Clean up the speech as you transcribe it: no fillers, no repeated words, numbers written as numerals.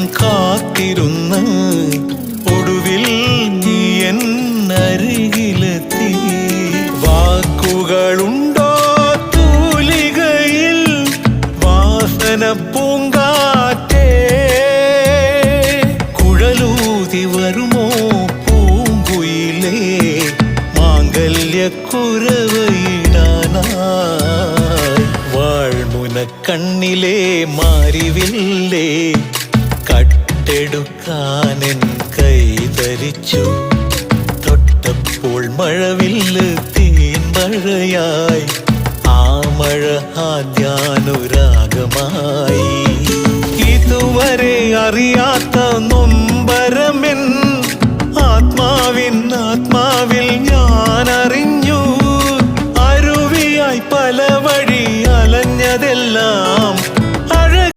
കാത്തിരുന്ന് ഒടുവിൽ നീ എന്നരികിലെത്തി. വാക്കുകളുണ്ടോ തൂലികയിൽ വാസന പൂങ്കാറ്റേ? കുഴലൂതി വരുമോ പൂങ്കുയിലേ മാംഗല്യക്കുരവയിടാനായി? വാൾമുനക്കണ്ണിലെ മാരിവില്ലേ കട്ടെടുക്കാനെൻ കൈ ധരിച്ചു. തൊട്ടപ്പോൾ മഴവില്ല് തീൻ മഴയായി, ആ മഴ ആദ്യാനുരാഗമായി. ഇതുവരെ അറിയാ